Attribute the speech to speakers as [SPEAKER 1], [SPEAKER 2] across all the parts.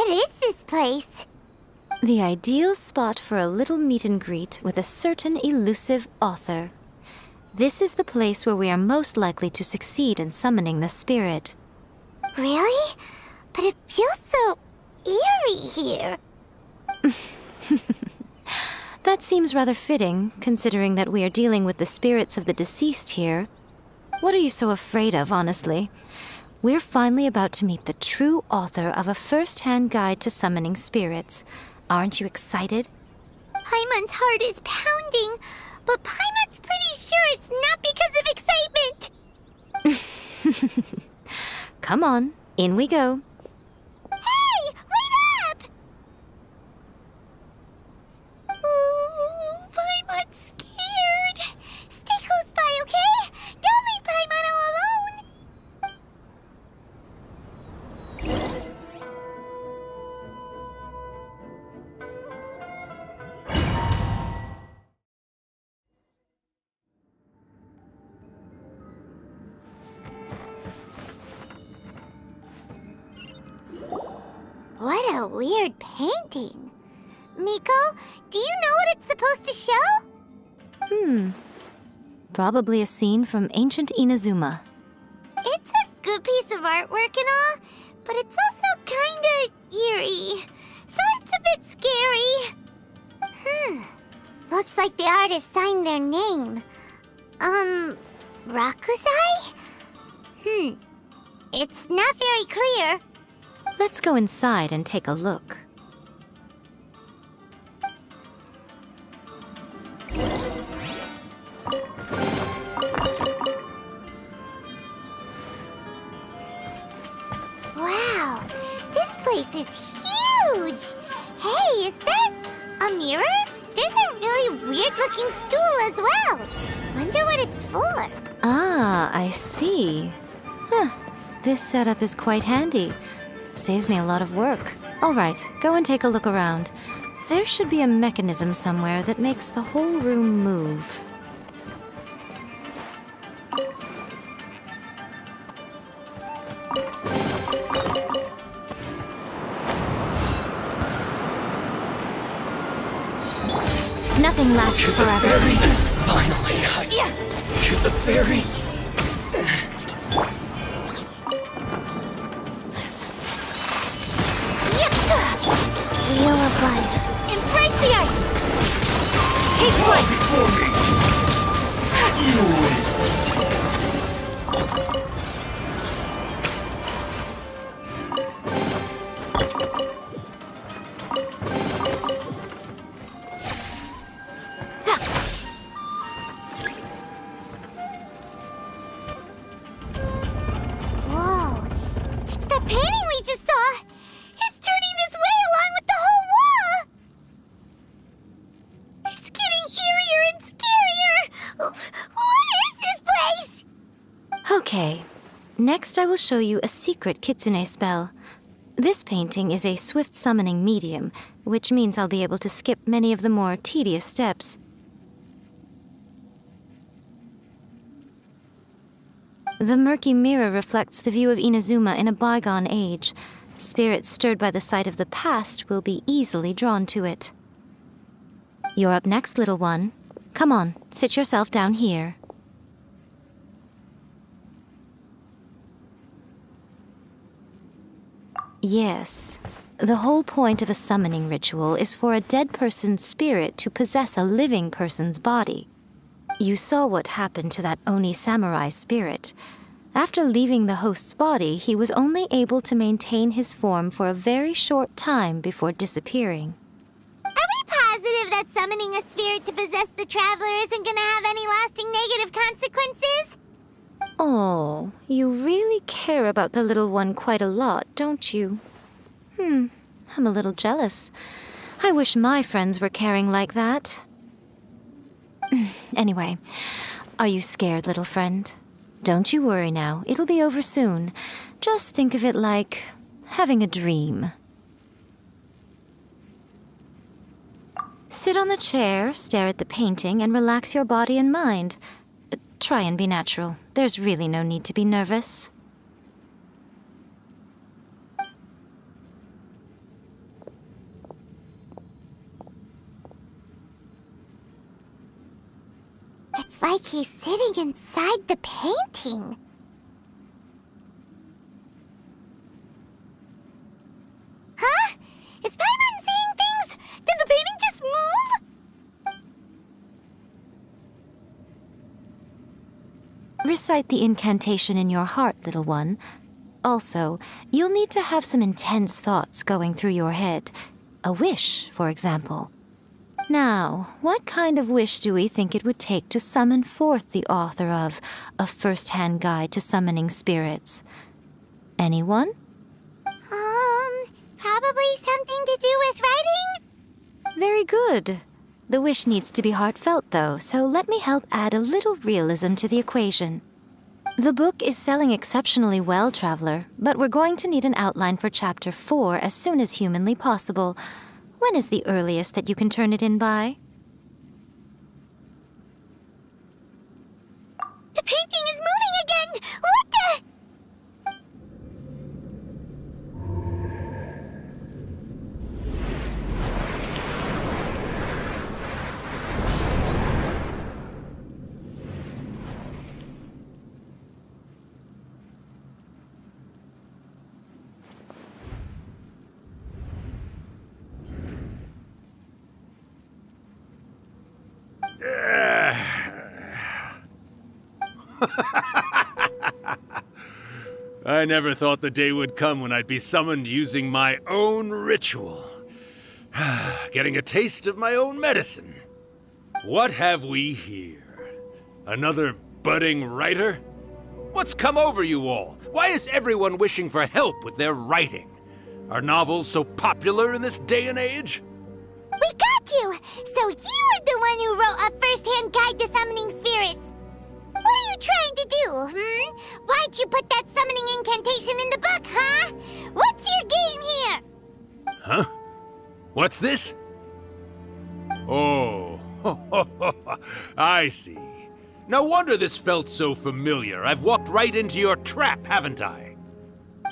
[SPEAKER 1] What is this place?
[SPEAKER 2] The ideal spot for a little meet and greet with a certain elusive author. This is the place where we are most likely to succeed in summoning the spirit.
[SPEAKER 1] Really? But it feels so eerie here.
[SPEAKER 2] That seems rather fitting, considering that we are dealing with the spirits of the deceased here. What are you so afraid of, honestly? We're finally about to meet the true author of a first-hand guide to summoning spirits. Aren't you excited?
[SPEAKER 1] Paimon's heart is pounding, but Paimon's pretty sure it's not because of excitement.
[SPEAKER 2] Come on, in we go.
[SPEAKER 1] Hey, wait up! Ooh, Paimon's scared. Stay close by, okay? Don't leave Paimon all alone. What a weird painting. Miko, do you know what it's supposed to show?
[SPEAKER 2] Probably a scene from ancient Inazuma.
[SPEAKER 1] It's a good piece of artwork and all, but it's also kinda eerie. So it's a bit scary. Looks like the artist signed their name. Rakusai? It's not very clear.
[SPEAKER 2] Let's go inside and take a look.
[SPEAKER 1] Wow, this place is huge! Hey, is that a mirror? There's a really weird-looking stool as well. Wonder what it's for.
[SPEAKER 2] Ah, I see. This setup is quite handy. Saves me a lot of work. All right, go and take a look around. There should be a mechanism somewhere that makes the whole room move. Nothing lasts forever.
[SPEAKER 3] Finally, to the ferry.
[SPEAKER 1] Wheel of life.
[SPEAKER 4] Embrace the ice! Take flight!
[SPEAKER 3] For me. You win.
[SPEAKER 1] Whoa, it's that painting we just saw. It's turning this way along with the whole wall. It's getting eerier and scarier. What is this place?
[SPEAKER 2] Okay, next I will show you a secret kitsune spell. This painting is a swift summoning medium, which means I'll be able to skip many of the more tedious steps. The murky mirror reflects the view of Inazuma in a bygone age. Spirits stirred by the sight of the past will be easily drawn to it. You're up next, little one. Come on, sit yourself down here. Yes. The whole point of a summoning ritual is for a dead person's spirit to possess a living person's body. You saw what happened to that Oni samurai spirit. After leaving the host's body, he was only able to maintain his form for a very short time before disappearing.
[SPEAKER 1] Are we positive that summoning a spirit to possess the traveler isn't gonna have any lasting negative consequences?
[SPEAKER 2] Oh, you really care about the little one quite a lot, don't you? I'm a little jealous. I wish my friends were caring like that. Anyway, are you scared, little friend? Don't you worry now, it'll be over soon. Just think of it like having a dream. Sit on the chair, stare at the painting, and relax your body and mind. Try and be natural. There's really no need to be nervous.
[SPEAKER 1] It's like he's sitting inside the painting. Huh? Is Paimon seeing things? Did the painting just move?
[SPEAKER 2] Recite the incantation in your heart, little one. Also, you'll need to have some intense thoughts going through your head. A wish, for example. Now, what kind of wish do we think it would take to summon forth the author of A First-Hand Guide to Summoning Spirits? Anyone?
[SPEAKER 1] Probably something to do with writing?
[SPEAKER 2] Very good. The wish needs to be heartfelt, though, so let me help add a little realism to the equation. The book is selling exceptionally well, Traveler, but we're going to need an outline for Chapter 4 as soon as humanly possible. When is the earliest that you can turn it in by?
[SPEAKER 1] The painting is moving again! What the...
[SPEAKER 5] I never thought the day would come when I'd be summoned using my own ritual. Getting a taste of my own medicine. What have we here? Another budding writer? What's come over you all? Why is everyone wishing for help with their writing? Are novels so popular in this day and age?
[SPEAKER 1] We got you! So you are the one who wrote A First-Hand Guide to Summoning Spirits. What are you trying to do, Why'd you put that summoning incantation in the book, huh? What's your game here?
[SPEAKER 5] Huh? What's this? Oh, I see. No wonder this felt so familiar. I've walked right into your trap, haven't I?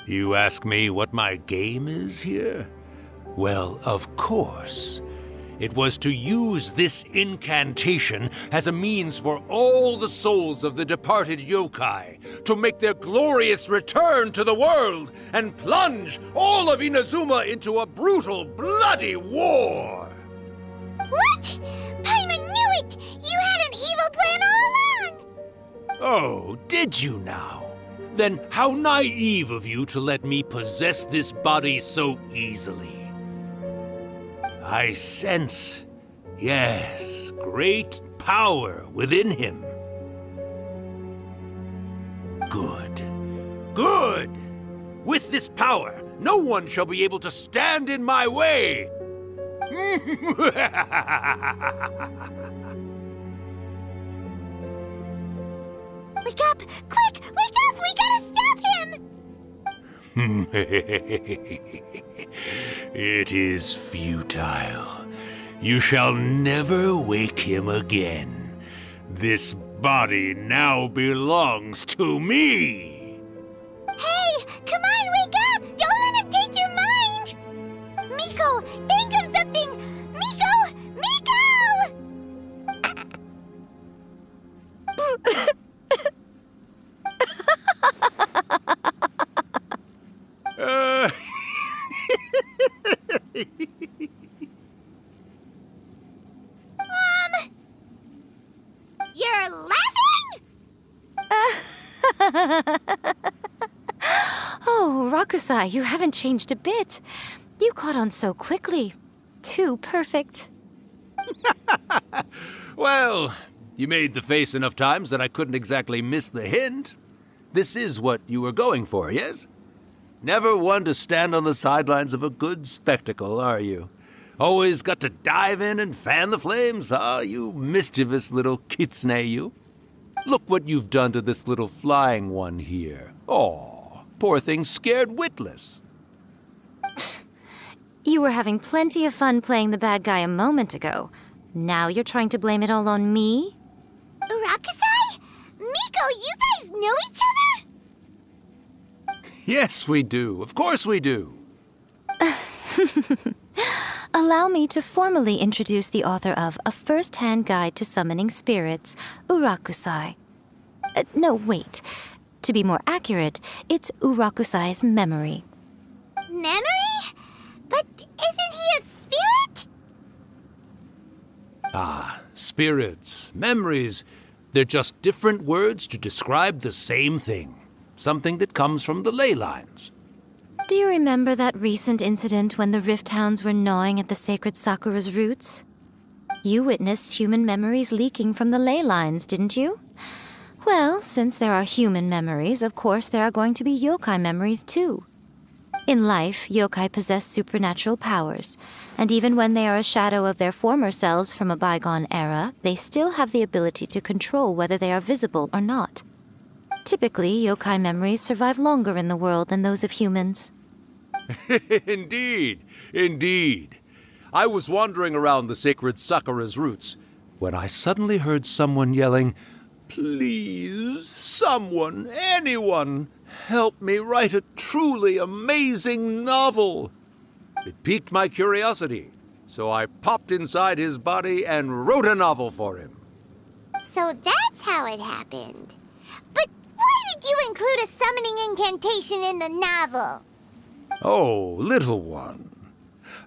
[SPEAKER 5] You ask me what my game is here? Well, of course. It was to use this incantation as a means for all the souls of the departed yokai to make their glorious return to the world and plunge all of Inazuma into a brutal, bloody war!
[SPEAKER 1] What? Paimon knew it! You had an evil plan all along!
[SPEAKER 5] Oh, did you now? Then how naive of you to let me possess this body so easily. I sense, yes, great power within him. Good. Good! With this power, no one shall be able to stand in my way!
[SPEAKER 1] Wake up! Quick! Wake up! We gotta stop him!
[SPEAKER 5] It is futile. You shall never wake him again. This body now belongs to me!
[SPEAKER 1] Hey! Come on, wake up! Don't let him take your mind! Miko, think of something! Miko! Miko! You're laughing?
[SPEAKER 2] Oh, Rakusai, you haven't changed a bit. You caught on so quickly. Too perfect.
[SPEAKER 5] Well, you made the face enough times that I couldn't exactly miss the hint. This is what you were going for, yes? Never one to stand on the sidelines of a good spectacle, are you? Always got to dive in and fan the flames, huh? You mischievous little kitsune, you. Look what you've done to this little flying one here. Oh, poor thing scared witless.
[SPEAKER 2] You were having plenty of fun playing the bad guy a moment ago. Now you're trying to blame it all on me?
[SPEAKER 1] Rakusai? Miko, you guys know each other?
[SPEAKER 5] Yes, we do. Of course we do.
[SPEAKER 2] Allow me to formally introduce the author of A First-Hand Guide to Summoning Spirits, Urakusai. No, wait. To be more accurate, it's Urakusai's memory.
[SPEAKER 1] Memory? But isn't he a spirit?
[SPEAKER 5] Ah, spirits, memories. They're just different words to describe the same thing. Something that comes from the ley lines.
[SPEAKER 2] Do you remember that recent incident when the Rift Hounds were gnawing at the sacred Sakura's roots? You witnessed human memories leaking from the ley lines, didn't you? Well, since there are human memories, of course there are going to be yokai memories too. In life, yokai possess supernatural powers, and even when they are a shadow of their former selves from a bygone era, they still have the ability to control whether they are visible or not. Typically, yokai memories survive longer in the world than those of humans.
[SPEAKER 5] Indeed, indeed. I was wandering around the sacred Sakura's roots when I suddenly heard someone yelling, "Please, someone, anyone, help me write a truly amazing novel." It piqued my curiosity, so I popped inside his body and wrote a novel for him.
[SPEAKER 1] So that's how it happened. But why did you include a summoning incantation in the novel?
[SPEAKER 5] Oh, little one.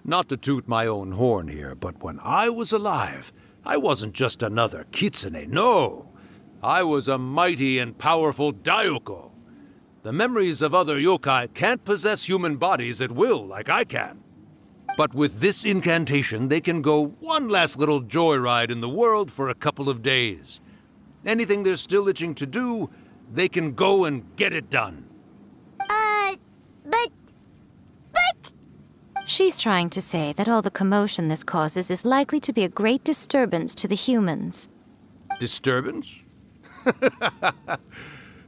[SPEAKER 5] Not to toot my own horn here, but when I was alive, I wasn't just another kitsune, no. I was a mighty and powerful Daiuko. The memories of other yokai can't possess human bodies at will like I can. But with this incantation, they can go one last little joyride in the world for a couple of days. Anything they're still itching to do, they can go and get it done.
[SPEAKER 1] But...
[SPEAKER 2] She's trying to say that all the commotion this causes is likely to be a great disturbance to the humans.
[SPEAKER 5] Disturbance?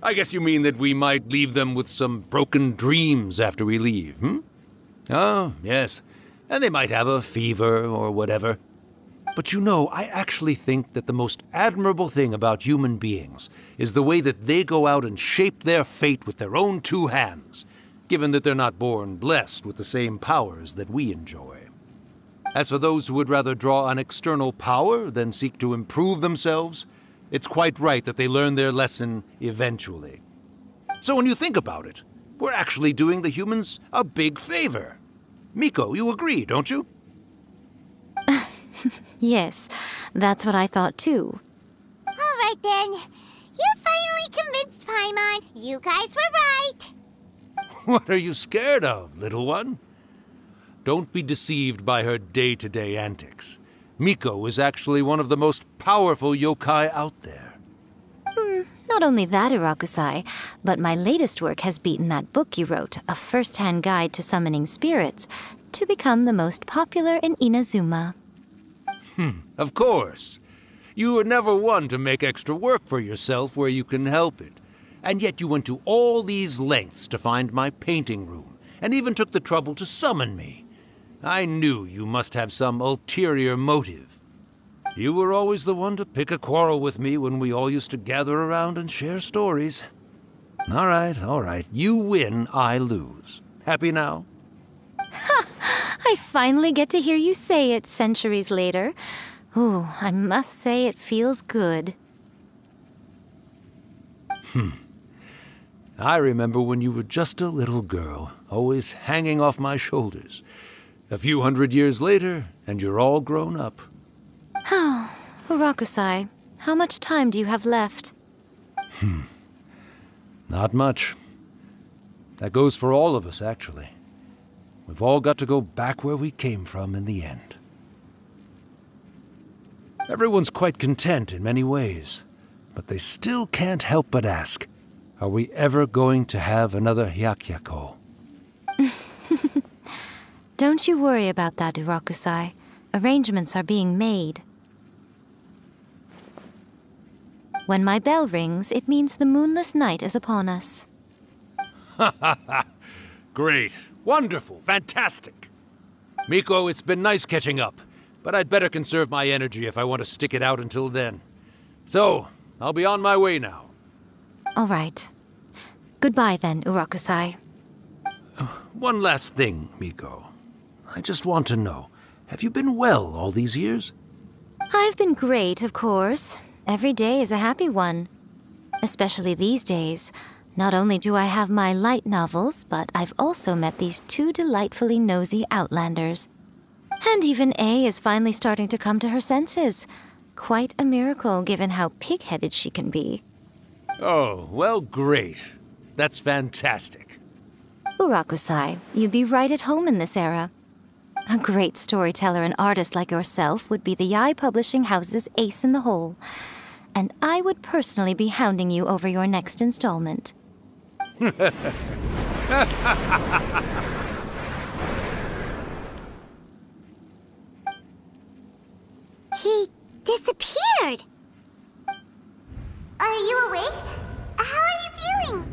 [SPEAKER 5] I guess you mean that we might leave them with some broken dreams after we leave, hmm? Oh, yes. And they might have a fever or whatever. But you know, I actually think that the most admirable thing about human beings is the way that they go out and shape their fate with their own two hands, given that they're not born blessed with the same powers that we enjoy. As for those who would rather draw on external power than seek to improve themselves, it's quite right that they learn their lesson eventually. So when you think about it, we're actually doing the humans a big favor. Miko, you agree, don't you?
[SPEAKER 2] Yes, that's what I thought too.
[SPEAKER 1] All right then. You finally convinced Paimon. You guys were right.
[SPEAKER 5] What are you scared of, little one? Don't be deceived by her day-to-day antics. Miko is actually one of the most powerful yokai out there.
[SPEAKER 2] Not only that, Urakusai, but my latest work has beaten that book you wrote, A First-Hand Guide to Summoning Spirits, to become the most popular in Inazuma.
[SPEAKER 5] Of course. You were never one to make extra work for yourself where you can help it. And yet you went to all these lengths to find my painting room, and even took the trouble to summon me. I knew you must have some ulterior motive. You were always the one to pick a quarrel with me when we all used to gather around and share stories. All right. You win, I lose. Happy now?
[SPEAKER 2] I finally get to hear you say it centuries later. Ooh, I must say it feels good.
[SPEAKER 5] I remember when you were just a little girl, always hanging off my shoulders. A few 100 years later, and you're all grown up.
[SPEAKER 2] Oh, Urakusai, how much time do you have left?
[SPEAKER 5] Not much. That goes for all of us, actually. We've all got to go back where we came from in the end. Everyone's quite content in many ways, but they still can't help but ask, are we ever going to have another Hyakyako?
[SPEAKER 2] Don't you worry about that, Urakusai. Arrangements are being made. When my bell rings, it means the moonless night is upon us.
[SPEAKER 5] Great. Wonderful. Fantastic. Miko, it's been nice catching up, but I'd better conserve my energy if I want to stick it out until then. So, I'll be on my way now.
[SPEAKER 2] All right. Goodbye then, Urakusai.
[SPEAKER 5] One last thing, Miko. I just want to know, Have you been well all these years?
[SPEAKER 2] I've been great, of course. Every day is a happy one. Especially these days. Not only do I have my light novels, but I've also met these two delightfully nosy outlanders. And even A is finally starting to come to her senses. Quite a miracle, given how pig-headed she can be.
[SPEAKER 5] Oh, well, great. That's fantastic.
[SPEAKER 2] Urakusai, you'd be right at home in this era. A great storyteller and artist like yourself would be the Yae Publishing House's ace in the hole. And I would personally be hounding you over your next installment.
[SPEAKER 1] He disappeared! Are you awake? How are you feeling?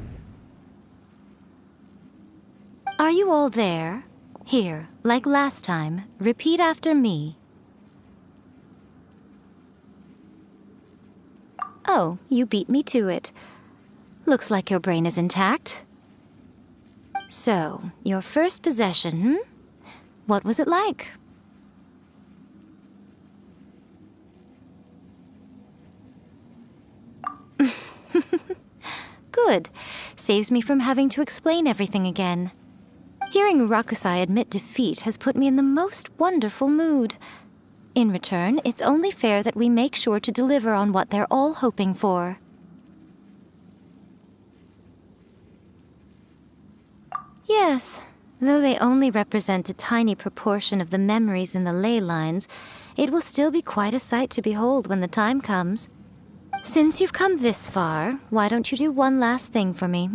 [SPEAKER 2] Are you all there? Here, like last time, repeat after me. Oh, you beat me to it. Looks like your brain is intact. So, your first possession, What was it like? Good. Saves me from having to explain everything again. Hearing Urakusai admit defeat has put me in the most wonderful mood. In return, it's only fair that we make sure to deliver on what they're all hoping for. Yes, though they only represent a tiny proportion of the memories in the ley lines, it will still be quite a sight to behold when the time comes. Since you've come this far, why don't you do one last thing for me,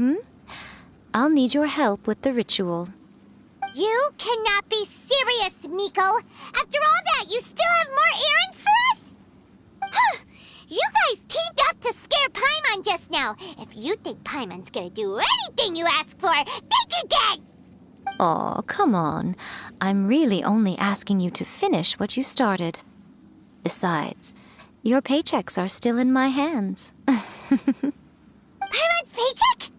[SPEAKER 2] I'll need your help with the ritual.
[SPEAKER 1] You cannot be serious, Miko! After all that, you still have more errands for us? Huh! You guys teamed up to scare Paimon just now. If you think Paimon's gonna do anything you ask for, think again!
[SPEAKER 2] Aw, come on. I'm really only asking you to finish what you started. Besides, your paychecks are still in my hands.
[SPEAKER 1] Paimon's paycheck?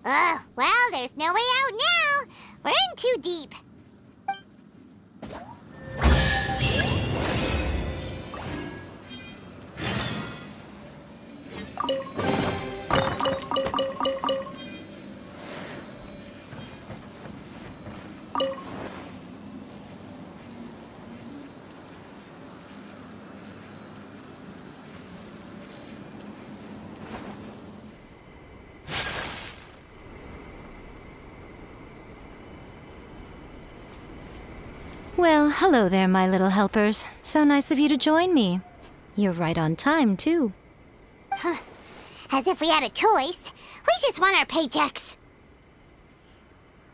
[SPEAKER 1] Well, there's no way out now. We're in too deep.
[SPEAKER 2] Well, hello there, my little helpers. So nice of you to join me. You're right on time, too.
[SPEAKER 1] As if we had a choice. We just want our paychecks.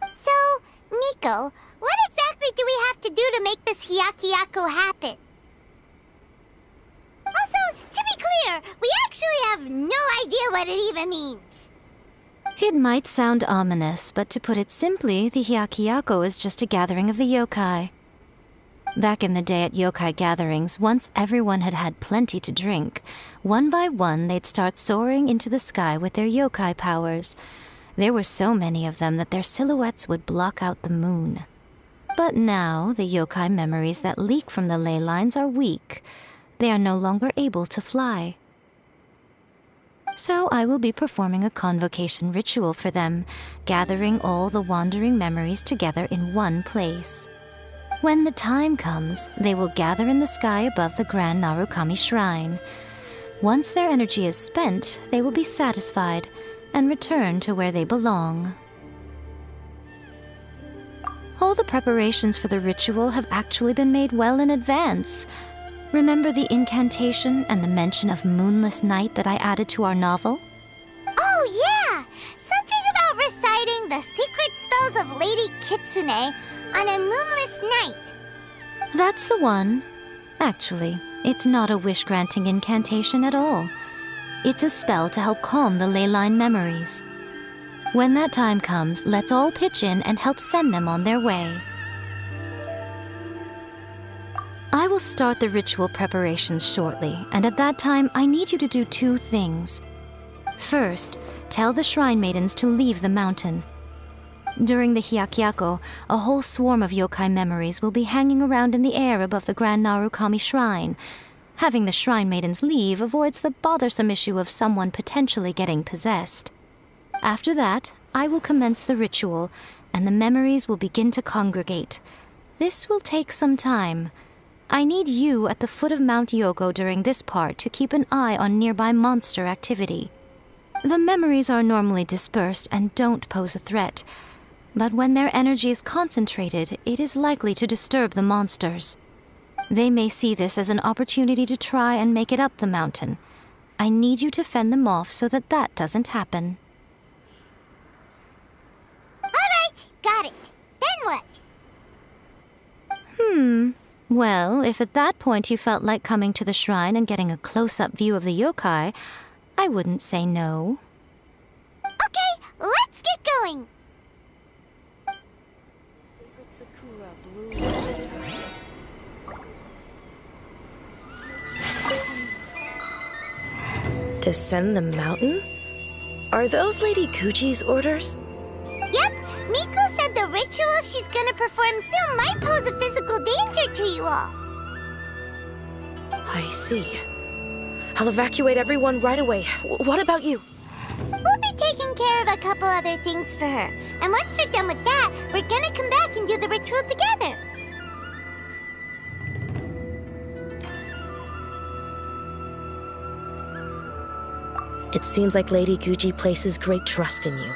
[SPEAKER 1] So, Miko, what exactly do we have to do to make this Hyakuyaku happen? Also, to be clear, we actually have no idea what it even means.
[SPEAKER 2] It might sound ominous, but to put it simply, the Hyakuyaku is just a gathering of the yokai. Back in the day at yokai gatherings, once everyone had had plenty to drink, one by one they'd start soaring into the sky with their yokai powers. There were so many of them that their silhouettes would block out the moon. But now, the yokai memories that leak from the ley lines are weak. They are no longer able to fly. So I will be performing a convocation ritual for them, gathering all the wandering memories together in one place. When the time comes, they will gather in the sky above the Grand Narukami Shrine. Once their energy is spent, they will be satisfied and return to where they belong. All the preparations for the ritual have actually been made well in advance. Remember the incantation and the mention of moonless night that I added to our novel?
[SPEAKER 1] Oh, yeah! Something about reciting the secret spells of Lady Kitsune on a moonless night.
[SPEAKER 2] That's the one. Actually, it's not a wish-granting incantation at all. It's a spell to help calm the ley line memories. When that time comes, let's all pitch in and help send them on their way. I will start the ritual preparations shortly, and at that time, I need you to do two things. First, tell the Shrine Maidens to leave the mountain. During the Hyakyako, a whole swarm of yokai memories will be hanging around in the air above the Grand Narukami Shrine. Having the Shrine Maidens leave avoids the bothersome issue of someone potentially getting possessed. After that, I will commence the ritual, and the memories will begin to congregate. This will take some time. I need you at the foot of Mount Yogo during this part to keep an eye on nearby monster activity. The memories are normally dispersed and don't pose a threat, but when their energy is concentrated, it is likely to disturb the monsters. They may see this as an opportunity to try and make it up the mountain. I need you to fend them off so that that doesn't happen.
[SPEAKER 1] All right, got it. Then what?
[SPEAKER 2] Well, if at that point you felt like coming to the shrine and getting a close-up view of the yokai, I wouldn't say no.
[SPEAKER 1] Okay, let's get going.
[SPEAKER 4] Descend the mountain? Are those Lady Kuji's orders?
[SPEAKER 1] Yep, Miko said the ritual she's gonna perform soon might pose a physical danger to you all.
[SPEAKER 4] I see. I'll evacuate everyone right away. What about you?
[SPEAKER 1] We'll be taking care of a couple other things for her. And once we're done with that, we're gonna come back and do the ritual together.
[SPEAKER 4] It seems like Lady Kuji places great trust in you.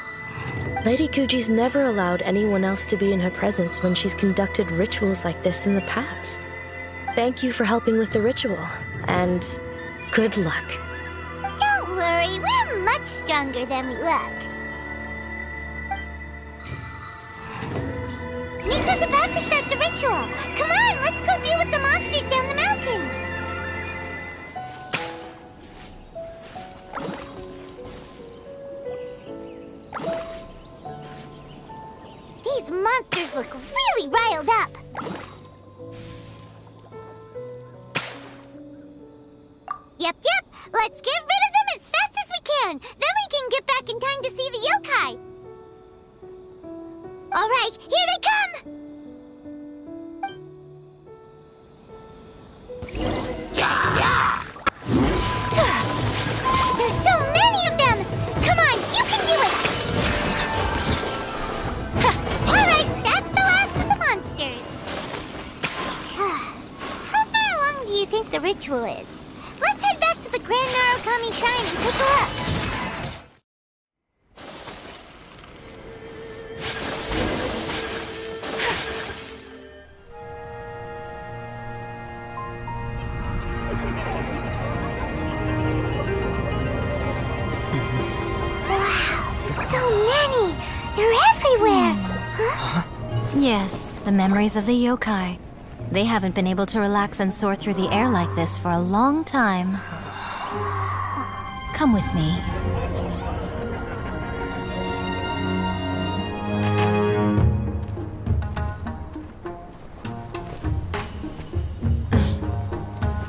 [SPEAKER 4] Lady Kuji's never allowed anyone else to be in her presence when she's conducted rituals like this in the past. Thank you for helping with the ritual, and good luck.
[SPEAKER 1] Don't worry, we're much stronger than we look. Miko's about to start the ritual. Come on, let's go deal with the monsters down the mountain. These monsters look really riled up. Yep. Let's get rid of them as fast as we can. Then we can get back in time to see the yokai. All right, here they come. There's so many of them. Come on, you can do it. All right, that's the last of the monsters. How far along do you think the ritual is? Let's head back to the Grand Narukami Shrine and take a look. Wow, so many! They're everywhere! Huh?
[SPEAKER 2] Yes, the memories of the yokai. They haven't been able to relax and soar through the air like this for a long time. Come with me.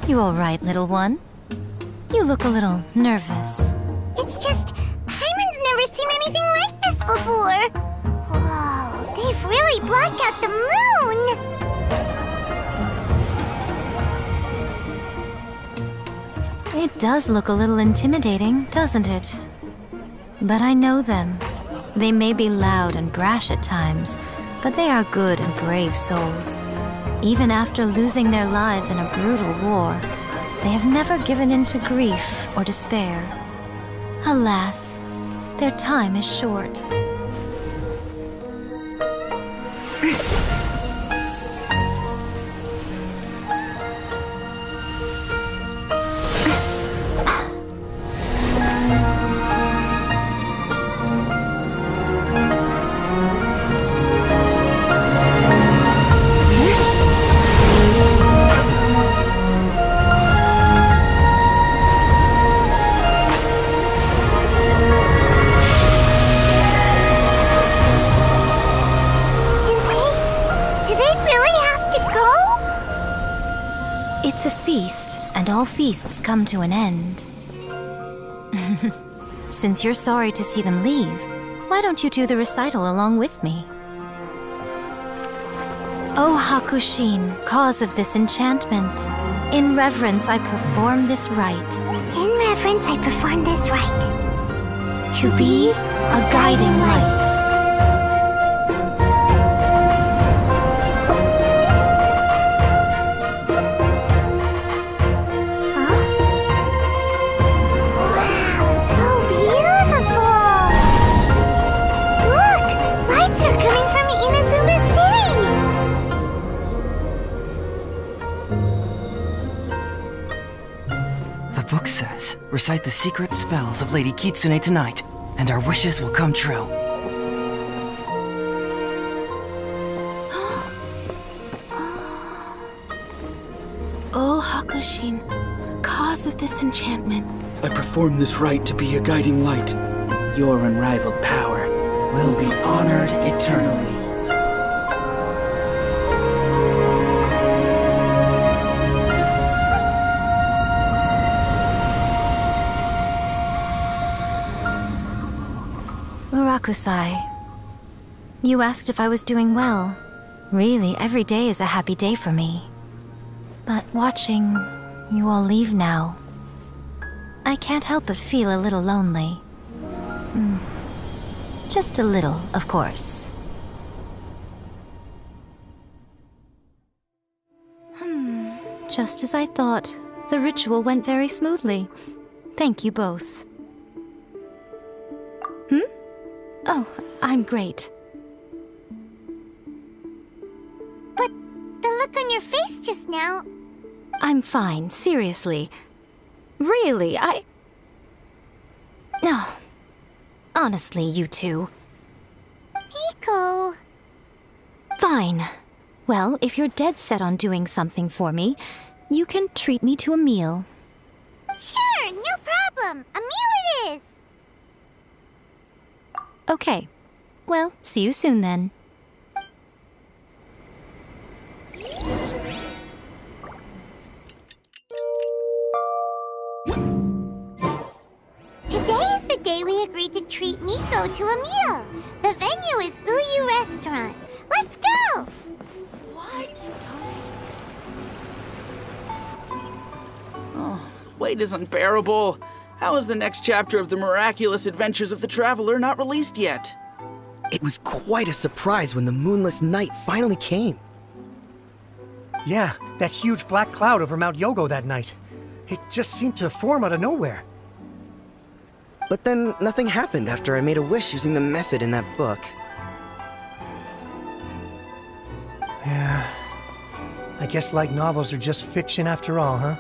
[SPEAKER 2] You all right, little one? You look a little nervous.
[SPEAKER 1] It's just, Hyman's never seen anything like this before. Whoa, they've really blocked out the moon!
[SPEAKER 2] It does look a little intimidating, doesn't it? But I know them. They may be loud and brash at times, but they are good and brave souls. Even after losing their lives in a brutal war, they have never given in to grief or despair. Alas, their time is short. It's a feast, and all feasts come to an end. Since you're sorry to see them leave, why don't you do the recital along with me? O Hakushin, cause of this enchantment, in reverence I perform this rite.
[SPEAKER 1] In reverence, I perform this rite.
[SPEAKER 2] To be a guiding light.
[SPEAKER 6] The book says, recite the secret spells of Lady Kitsune tonight, and our wishes will come true.
[SPEAKER 7] O Hakushin, cause of this enchantment.
[SPEAKER 8] I perform this rite to be a guiding light.
[SPEAKER 6] Your unrivaled power will be honored eternally.
[SPEAKER 2] Murakusai, you asked if I was doing well. Really, every day is a happy day for me. But watching you all leave now, I can't help but feel a little lonely. Just a little, of course. Just as I thought, the ritual went very smoothly. Thank you both. Oh, I'm great.
[SPEAKER 1] But the look on your face just now...
[SPEAKER 2] I'm fine, seriously. Really, No. Honestly, you two.
[SPEAKER 1] Miko...
[SPEAKER 2] Fine. Well, if you're dead set on doing something for me, you can treat me to a meal.
[SPEAKER 1] Sure, no problem. A meal it is.
[SPEAKER 2] Okay. Well, see you soon then.
[SPEAKER 1] Today is the day we agreed to treat Miko to a meal. The venue is Uyu Restaurant. Let's go!
[SPEAKER 8] Wait is unbearable. How is the next chapter of the miraculous adventures of the Traveler not released yet?
[SPEAKER 6] It was quite a surprise when the moonless night finally came.
[SPEAKER 9] Yeah, that huge black cloud over Mount Yogo that night. It just seemed to form out of nowhere.
[SPEAKER 6] But then nothing happened after I made a wish using the method in that book.
[SPEAKER 9] Yeah. I guess light novels are just fiction after all, huh?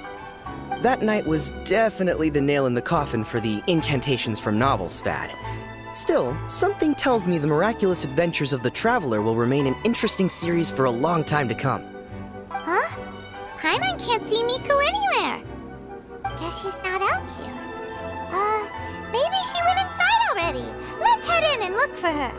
[SPEAKER 6] That night was definitely the nail in the coffin for the incantations from novels fad. Still, something tells me the miraculous adventures of the Traveler will remain an interesting series for a long time to come.
[SPEAKER 1] Huh? Paimon can't see Miko anywhere. Guess she's not out here. Maybe she went inside already. Let's head in and look for her.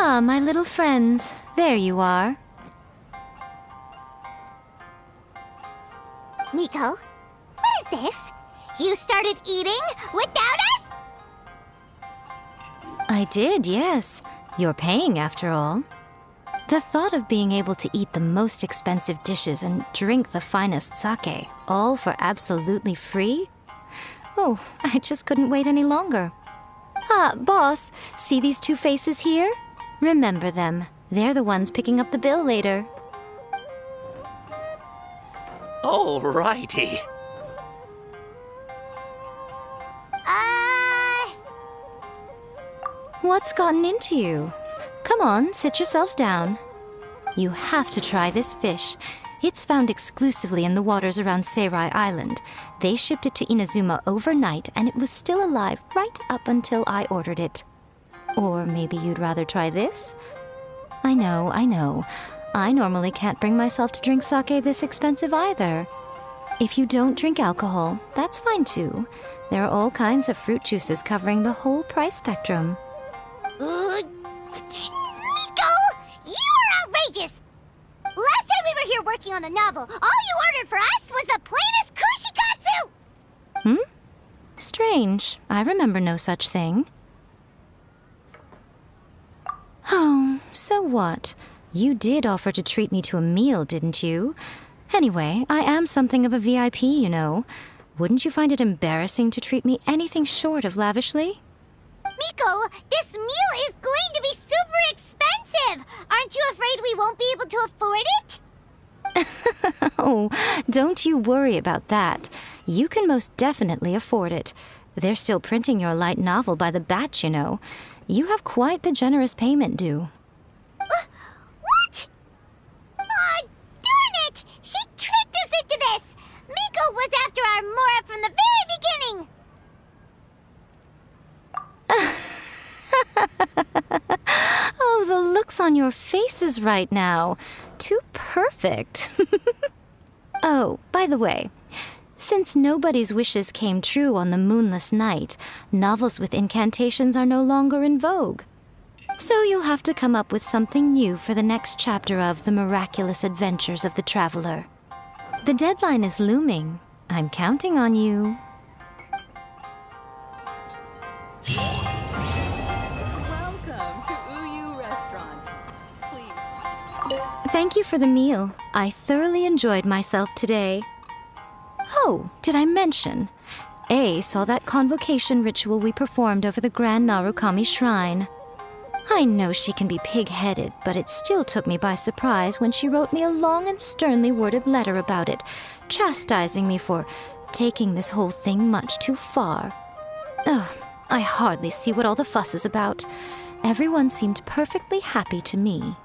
[SPEAKER 2] Ah, my little friends. There you are.
[SPEAKER 1] Miko, what is this? You started eating without us?
[SPEAKER 2] I did, yes. You're paying after all. The thought of being able to eat the most expensive dishes and drink the finest sake, all for absolutely free? Oh, I just couldn't wait any longer. Ah, boss, see these two faces here? Remember them. They're the ones picking up the bill later.
[SPEAKER 3] Alrighty.
[SPEAKER 2] What's gotten into you? Come on, sit yourselves down. You have to try this fish. It's found exclusively in the waters around Seirai Island. They shipped it to Inazuma overnight, and it was still alive right up until I ordered it. Or maybe you'd rather try this? I know. I normally can't bring myself to drink sake this expensive either. If you don't drink alcohol, that's fine too. There are all kinds of fruit juices covering the whole price spectrum.
[SPEAKER 1] Miko! You are outrageous! Last time we were here working on the novel, all you ordered for us was the plainest kushikatsu!
[SPEAKER 2] Strange. I remember no such thing. Oh, so what? You did offer to treat me to a meal, didn't you? Anyway, I am something of a VIP, you know. Wouldn't you find it embarrassing to treat me anything short of lavishly?
[SPEAKER 1] Miko, this meal is going to be super expensive! Aren't you afraid we won't be able to afford it?
[SPEAKER 2] Oh, don't you worry about that. You can most definitely afford it. They're still printing your light novel by the batch, you know. You have quite the generous payment due.
[SPEAKER 1] What? Aw, darn it! She tricked us into this! Miko was after our Mora from the very beginning!
[SPEAKER 2] Oh, the looks on your faces right now. Too perfect. Oh, by the way, since nobody's wishes came true on the moonless night, novels with incantations are no longer in vogue. So you'll have to come up with something new for the next chapter of The Miraculous Adventures of the Traveler. The deadline is looming. I'm counting on you.
[SPEAKER 10] Welcome to Uyu Restaurant. Please.
[SPEAKER 2] Thank you for the meal. I thoroughly enjoyed myself today. Oh, did I mention? A saw that convocation ritual we performed over the Grand Narukami Shrine. I know she can be pig-headed, but it still took me by surprise when she wrote me a long and sternly worded letter about it, chastising me for taking this whole thing much too far. Ugh, I hardly see what all the fuss is about. Everyone seemed perfectly happy to me.